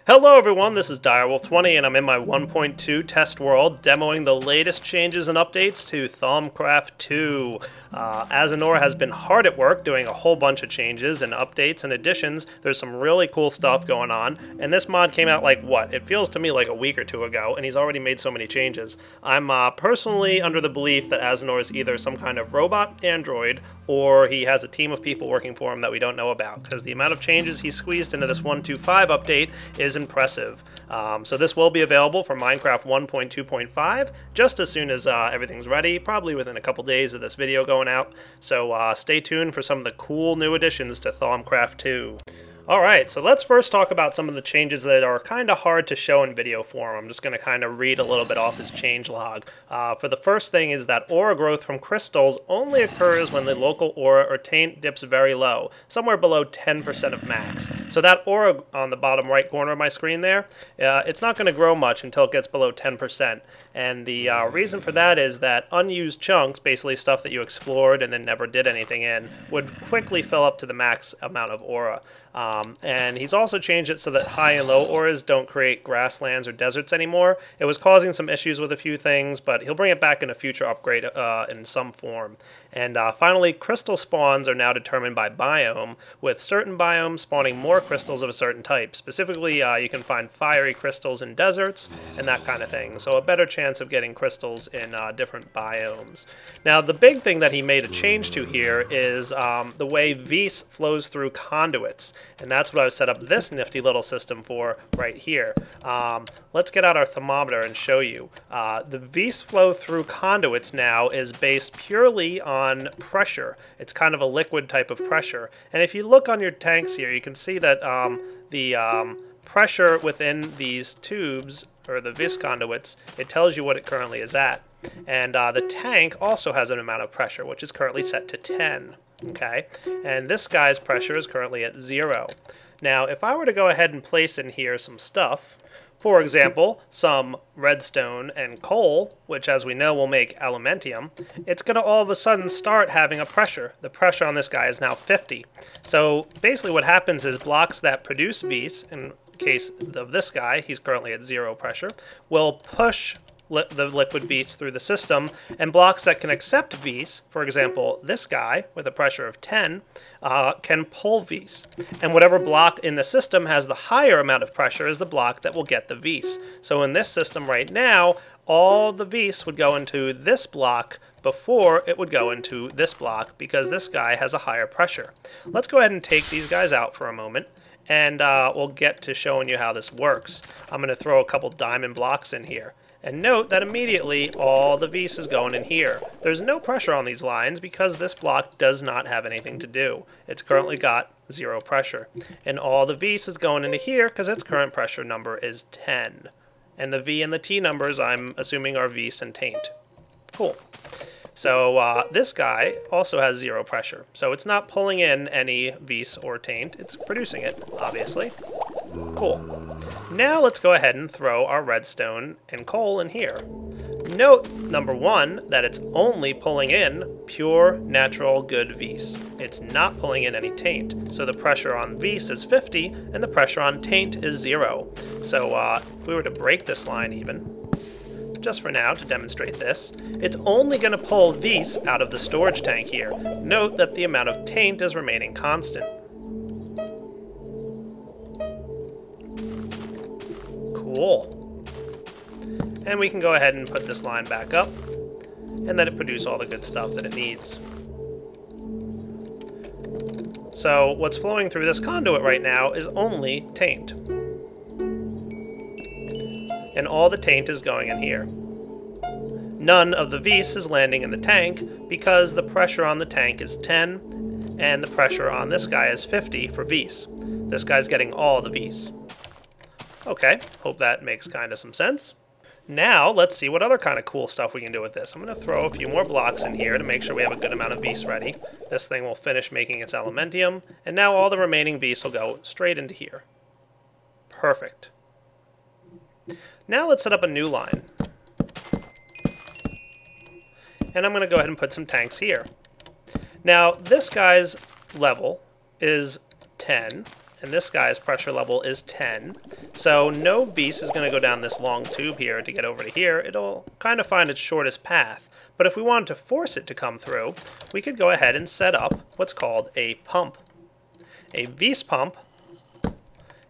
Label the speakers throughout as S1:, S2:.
S1: Hello everyone, this is Direwolf20 and I'm in my 1.2 test world demoing the latest changes and updates to Thaumcraft2. Asanor has been hard at work doing a whole bunch of changes and updates and additions. There's some really cool stuff going on, and this mod came out like what? It feels to me like a week or two ago, and he's already made so many changes. I'm personally under the belief that Asanor is either some kind of robot android or he has a team of people working for him that we don't know about, because the amount of changes he squeezed into this 1.2.5 update is impressive. So this will be available for Minecraft 1.2.5 just as soon as everything's ready, probably within a couple days of this video going out. So stay tuned for some of the cool new additions to Thaumcraft2. Alright, so let's first talk about some of the changes that are kind of hard to show in video form. I'm just going to kind of read a little bit off his changelog. For the first thing is that aura growth from crystals only occurs when the local aura or taint dips very low, somewhere below 10% of max. So that aura on the bottom right corner of my screen there, it's not going to grow much until it gets below 10%. And the reason for that is that unused chunks, basically stuff that you explored and then never did anything in, would quickly fill up to the max amount of aura. And he's also changed it so that high and low auras don't create grasslands or deserts anymore. It was causing some issues with a few things, but he'll bring it back in a future upgrade in some form. And finally, crystal spawns are now determined by biome, with certain biomes spawning more crystals of a certain type. Specifically, you can find fiery crystals in deserts and that kind of thing, so a better chance of getting crystals in different biomes. Now, the big thing that he made a change to here is the way Vis flows through conduits. And that's what I've set up this nifty little system for right here. Let's get out our thermometer and show you. The Vis flow through conduits now is based purely on pressure. It's kind of a liquid type of pressure. And if you look on your tanks here, you can see that the pressure within these tubes, or the Vis conduits, it tells you what it currently is at. And the tank also has an amount of pressure, which is currently set to 10. Okay, and this guy's pressure is currently at 0. Now, if I were to go ahead and place in here some stuff, for example, some redstone and coal, which as we know will make aluminium, it's going to all of a sudden start having a pressure. The pressure on this guy is now 50. So basically what happens is blocks that produce Vis, in case of this guy, he's currently at 0 pressure, will push the liquid Vis through the system, and blocks that can accept Vis, for example this guy with a pressure of 10, can pull Vis. And whatever block in the system has the higher amount of pressure is the block that will get the Vis. So in this system right now, all the Vis would go into this block before it would go into this block, because this guy has a higher pressure. Let's go ahead and take these guys out for a moment, and we'll get to showing you how this works. I'm going to throw a couple diamond blocks in here. And note that immediately all the Vis is going in here. There's no pressure on these lines because this block does not have anything to do. It's currently got 0 pressure. And all the Vis is going into here because its current pressure number is 10. And the V and the T numbers, I'm assuming, are Vis and taint. Cool. So this guy also has 0 pressure. So it's not pulling in any Vis or taint. It's producing it, obviously. Cool. Now let's go ahead and throw our redstone and coal in here. Note, number 1, that it's only pulling in pure, natural, good Vis. It's not pulling in any taint. So the pressure on Vis is 50, and the pressure on taint is 0. So if we were to break this line even, just for now to demonstrate this, it's only going to pull Vis out of the storage tank here. Note that the amount of taint is remaining constant. Cool. And we can go ahead and put this line back up and let it produce all the good stuff that it needs. So what's flowing through this conduit right now is only taint. And all the taint is going in here. None of the Vis is landing in the tank because the pressure on the tank is 10 and the pressure on this guy is 50 for Vis. This guy's getting all the Vis. Okay, hope that makes kind of some sense. Now, let's see what other kind of cool stuff we can do with this. I'm going to throw a few more blocks in here to make sure we have a good amount of Vis ready. This thing will finish making its aluminium, and now all the remaining Vis will go straight into here. Perfect. Now let's set up a new line. And I'm going to go ahead and put some tanks here. Now, this guy's level is 10, and this guy's pressure level is 10. So no beast is going to go down this long tube here to get over to here. It'll kind of find its shortest path. But if we wanted to force it to come through, we could go ahead and set up what's called a pump. A beast pump,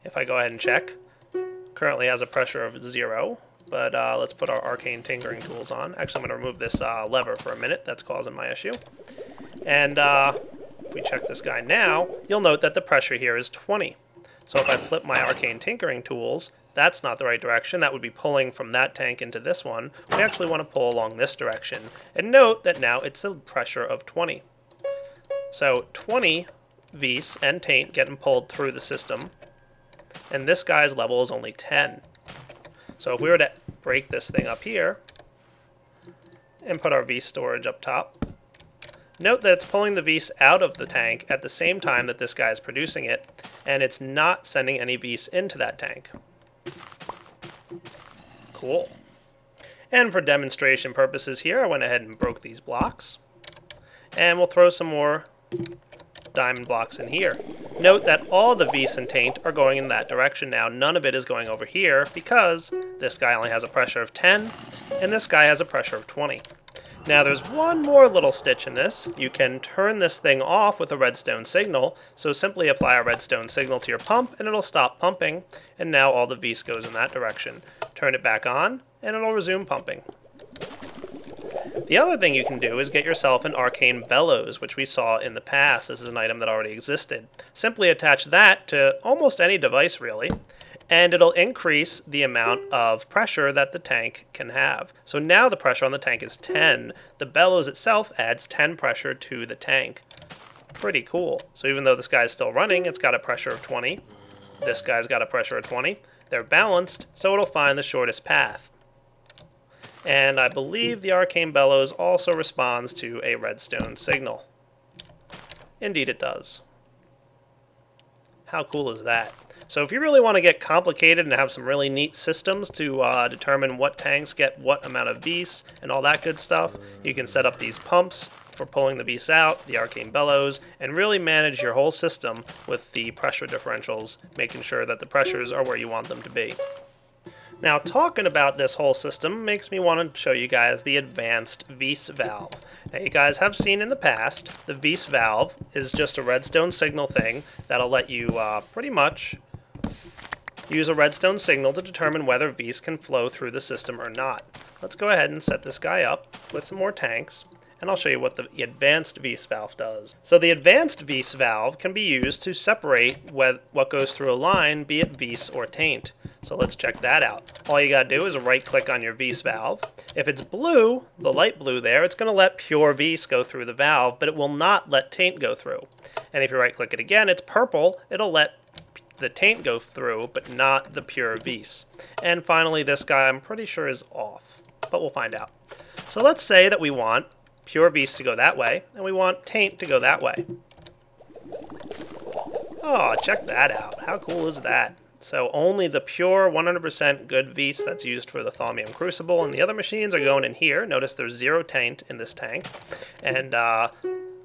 S1: if I go ahead and check, currently has a pressure of 0. But let's put our arcane tinkering tools on. Actually, I'm going to remove this lever for a minute. That's causing my issue. And if we check this guy now, you'll note that the pressure here is 20. So if I flip my arcane tinkering tools, that's not the right direction. That would be pulling from that tank into this one. We actually want to pull along this direction. And note that now it's a pressure of 20. So 20 Vis and taint getting pulled through the system. And this guy's level is only 10. So if we were to break this thing up here and put our Vis storage up top, note that it's pulling the Vis out of the tank at the same time that this guy is producing it, and it's not sending any Vis into that tank. Cool. And for demonstration purposes here, I went ahead and broke these blocks. And we'll throw some more diamond blocks in here. Note that all the Vis and taint are going in that direction now. None of it is going over here because this guy only has a pressure of 10 and this guy has a pressure of 20. Now there's one more little stitch in this. You can turn this thing off with a redstone signal. So simply apply a redstone signal to your pump and it'll stop pumping, and now all the Vis goes in that direction. Turn it back on and it'll resume pumping. The other thing you can do is get yourself an arcane bellows, which we saw in the past. This is an item that already existed. Simply attach that to almost any device really, and it'll increase the amount of pressure that the tank can have. So now the pressure on the tank is 10. The bellows itself adds 10 pressure to the tank. Pretty cool. So even though this guy's still running, it's got a pressure of 20. This guy's got a pressure of 20. They're balanced, so it'll find the shortest path. And I believe the arcane bellows also responds to a redstone signal. Indeed it does. How cool is that? So if you really want to get complicated and have some really neat systems to determine what tanks get what amount of Vis and all that good stuff, you can set up these pumps for pulling the Vis out, the arcane bellows, and really manage your whole system with the pressure differentials, making sure that the pressures are where you want them to be. Now, talking about this whole system makes me want to show you guys the advanced Vis valve. Now, you guys have seen in the past, the Vis valve is just a redstone signal thing that'll let you pretty much use a redstone signal to determine whether Vis can flow through the system or not. Let's go ahead and set this guy up with some more tanks, and I'll show you what the advanced Vis valve does. So the advanced Vis valve can be used to separate what goes through a line, be it Vis or taint. So let's check that out. All you gotta do is right click on your Vis valve. If it's blue, the light blue there, it's gonna let pure Vis go through the valve, but it will not let taint go through. And if you right click it again, it's purple, it'll let the taint go through, but not the pure Vis. And finally, this guy I'm pretty sure is off, but we'll find out. So let's say that we want pure Vis to go that way, and we want taint to go that way. Oh, check that out. How cool is that? So only the pure 100% good Vis that's used for the Thaumium Crucible, and the other machines are going in here. Notice there's 0 taint in this tank. And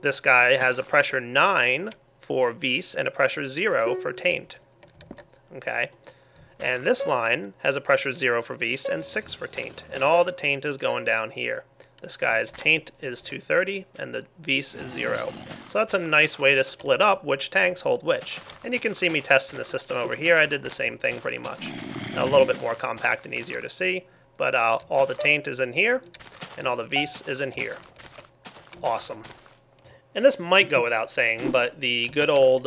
S1: this guy has a pressure 9 for Vis and a pressure 0 for taint. Okay. And this line has a pressure 0 for Vis and 6 for taint. And all the taint is going down here. This guy's taint is 230 and the Vis is 0. So that's a nice way to split up which tanks hold which. And you can see me testing the system over here. I did the same thing pretty much. Now, a little bit more compact and easier to see, but all the taint is in here and all the Vis is in here. Awesome. And this might go without saying, but the good old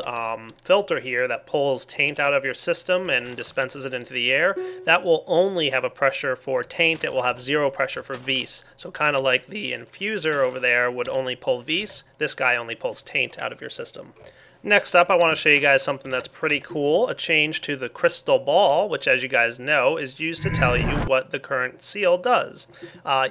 S1: filter here that pulls taint out of your system and dispenses it into the air, that will only have a pressure for taint. It will have 0 pressure for Vis. So kind of like the infuser over there would only pull Vis, this guy only pulls taint out of your system. Next up, I want to show you guys something that's pretty cool, a change to the crystal ball, which as you guys know is used to tell you what the current seal does.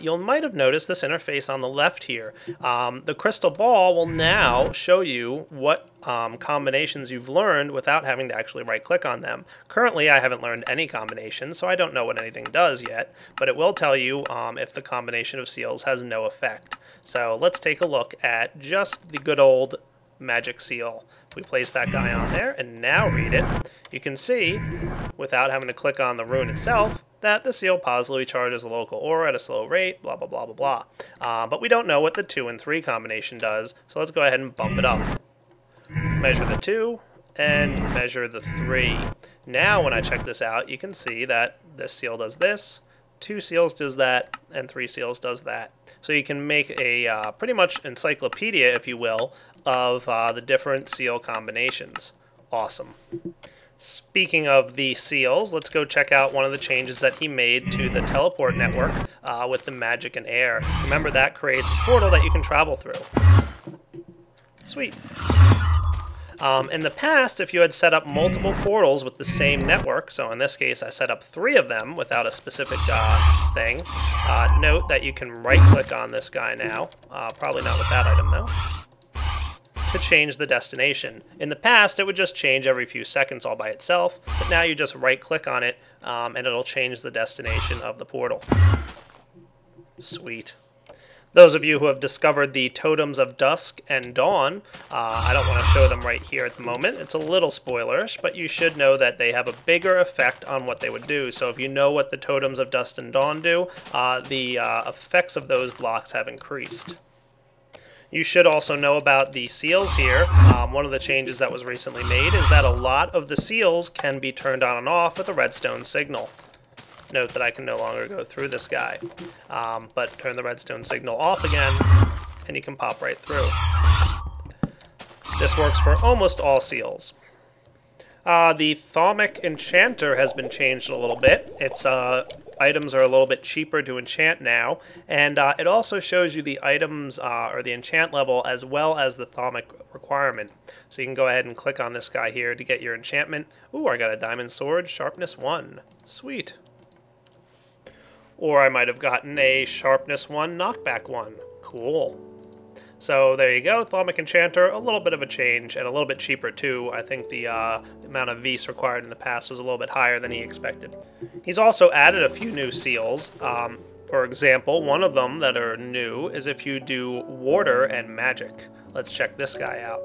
S1: You might have noticed this interface on the left here. The crystal ball will now show you what combinations you've learned without having to actually right click on them. Currently I haven't learned any combinations, so I don't know what anything does yet, but it will tell you if the combination of seals has no effect. So let's take a look at just the good old magic seal. We place that guy on there and now read it. You can see, without having to click on the rune itself, that the seal positively charges a local aura at a slow rate, blah, blah, blah, blah, blah. But we don't know what the 2 and 3 combination does, so let's go ahead and bump it up. Measure the 2 and measure the 3. Now when I check this out, you can see that this seal does this, 2 seals does that, and 3 seals does that. So you can make a pretty much encyclopedia, if you will, of the different seal combinations. Awesome. Speaking of the seals, let's go check out one of the changes that he made to the teleport network with the magic and air. Remember, that creates a portal that you can travel through. Sweet. In the past, if you had set up multiple portals with the same network, so in this case I set up 3 of them without a specific thing, note that you can right-click on this guy now, probably not with that item though, to change the destination. In the past, it would just change every few seconds all by itself, but now you just right-click on it, and it'll change the destination of the portal. Sweet. Those of you who have discovered the Totems of Dusk and Dawn, I don't want to show them right here at the moment. It's a little spoilerish, but you should know that they have a bigger effect on what they would do. So if you know what the Totems of Dusk and Dawn do, the effects of those blocks have increased. You should also know about the seals here. One of the changes that was recently made is that a lot of the seals can be turned on and off with a redstone signal. Note that I can no longer go through this guy, but turn the redstone signal off again, and you can pop right through. This works for almost all seals. The Thaumic Enchanter has been changed a little bit. Its items are a little bit cheaper to enchant now, and it also shows you the items or the enchant level as well as the Thaumic requirement. So you can go ahead and click on this guy here to get your enchantment. Ooh, I got a diamond sword, sharpness 1. Sweet. Or I might have gotten a sharpness 1, knockback 1. Cool. So there you go, Thaumic Enchanter, a little bit of a change, and a little bit cheaper too. I think the amount of Vs required in the past was a little bit higher than he expected. He's also added a few new seals. For example, one of them that are new is if you do water and magic. Let's check this guy out.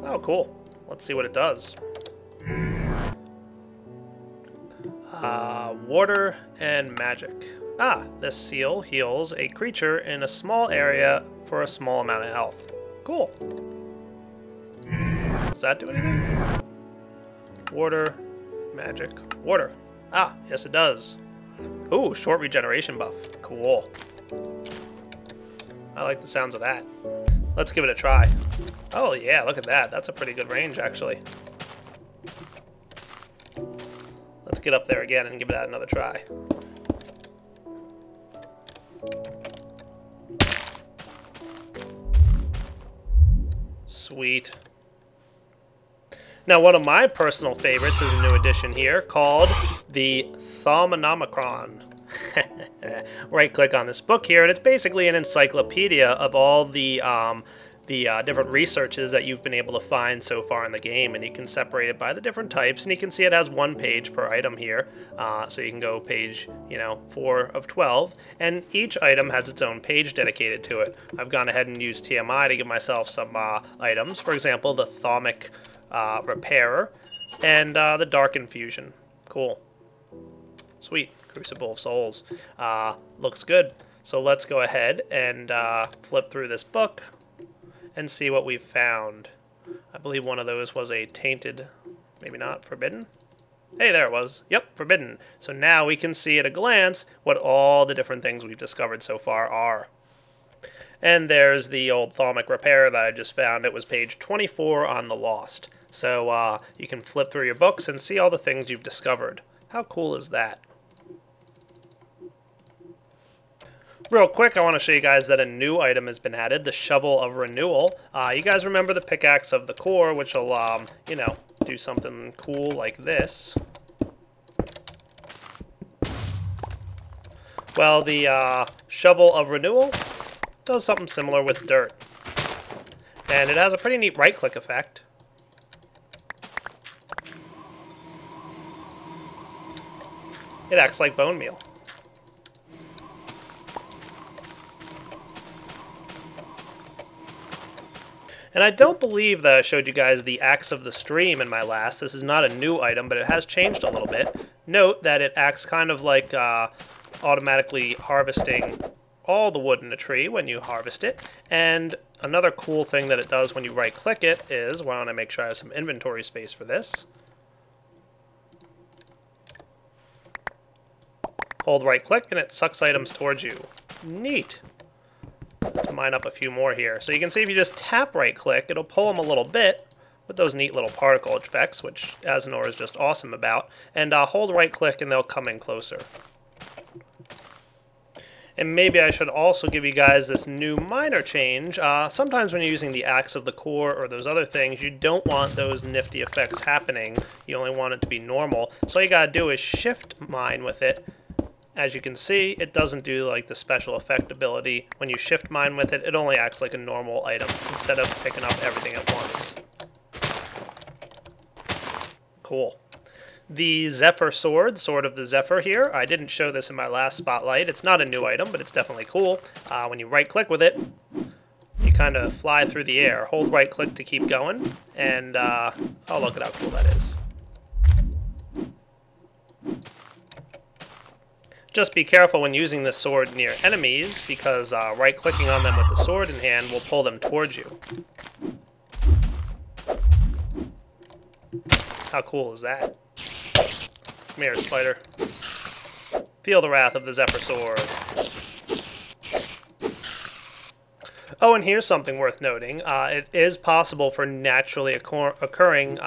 S1: Oh, cool. Let's see what it does. Water and magic. This seal heals a creature in a small area for a small amount of health. Cool. Does that do anything? Water, magic, water. Yes it does. Ooh, short regeneration buff. Cool. I like the sounds of that. Let's give it a try. Oh yeah, look at that. That's a pretty good range actually. Let's get up there again and give that another try. Sweet. Now, one of my personal favorites is a new addition here called the Thaumcraft2. Right-click on this book here, and it's basically an encyclopedia of all the different researches that you've been able to find so far in the game, and you can separate it by the different types, and you can see it has 1 page per item here, so you can go page 4 of 12, and each item has its own page dedicated to it. I've gone ahead and used TMI to give myself some items, for example the Thaumic Repairer and the Dark Infusion. Cool. Sweet. Crucible of Souls. Looks good. So let's go ahead and flip through this book and see what we've found. I believe one of those was a tainted, maybe not, forbidden? Hey, there it was. Yep, forbidden. So now we can see at a glance what all the different things we've discovered so far are. And there's the old Thaumic Repair that I just found. It was page 24 on the Lost. So you can flip through your books and see all the things you've discovered. How cool is that? Real quick, I want to show you guys that a new item has been added, the Shovel of Renewal. You guys remember the Pickaxe of the Core, which will, do something cool like this. Well, the Shovel of Renewal does something similar with dirt. And it has a pretty neat right-click effect. It acts like bone meal. And I don't believe that I showed you guys the Axe of the Stream in my last. This is not a new item, but it has changed a little bit. Note that it acts kind of like automatically harvesting all the wood in a tree when you harvest it. And another cool thing that it does when you right-click it is, why don't I make sure I have some inventory space for this. Hold right-click and it sucks items towards you. Neat. Let's mine up a few more here. So you can see if you just tap right-click, it'll pull them a little bit with those neat little particle effects, which Azenor is just awesome about. And hold right-click and they'll come in closer. And maybe I should also give you guys this new minor change. Sometimes when you're using the Axe of the Core or those other things, you don't want those nifty effects happening. You only want it to be normal. So all you gotta do is shift mine with it. As you can see, it doesn't do like the special effect ability. When you shift mine with it, it only acts like a normal item instead of picking up everything at once. Cool. The Zephyr Sword, Sword of the Zephyr here, I didn't show this in my last spotlight. It's not a new item, but it's definitely cool. When you right-click with it, you kind of fly through the air. Hold right-click to keep going, and oh, look at how cool that is. Just be careful when using this sword near enemies, because right-clicking on them with the sword in hand will pull them towards you. How cool is that? Come here, spider. Feel the wrath of the Zephyr Sword. Oh, and here's something worth noting. It is possible for naturally occurring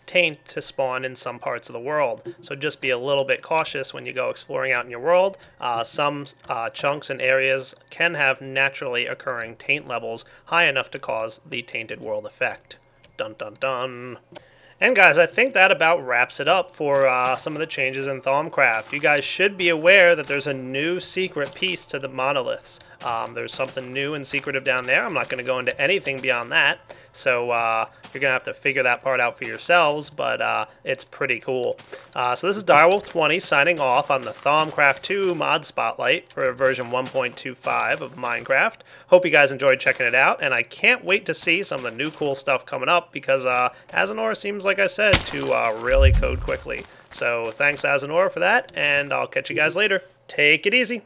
S1: taint to spawn in some parts of the world, so just be a little bit cautious when you go exploring out in your world. Some chunks and areas can have naturally occurring taint levels high enough to cause the tainted world effect. Dun dun dun. And guys, I think that about wraps it up for some of the changes in Thaumcraft. You guys should be aware that there's a new secret piece to the monoliths. There's something new and secretive down there. I'm not going to go into anything beyond that, so you're going to have to figure that part out for yourselves, but it's pretty cool. So this is Direwolf20 signing off on the Thaumcraft2 mod spotlight for version 1.25 of Minecraft. Hope you guys enjoyed checking it out, and I can't wait to see some of the new cool stuff coming up, because Azenor seems, like I said, to really code quickly. So thanks, Azenor, for that, and I'll catch you guys later. Take it easy.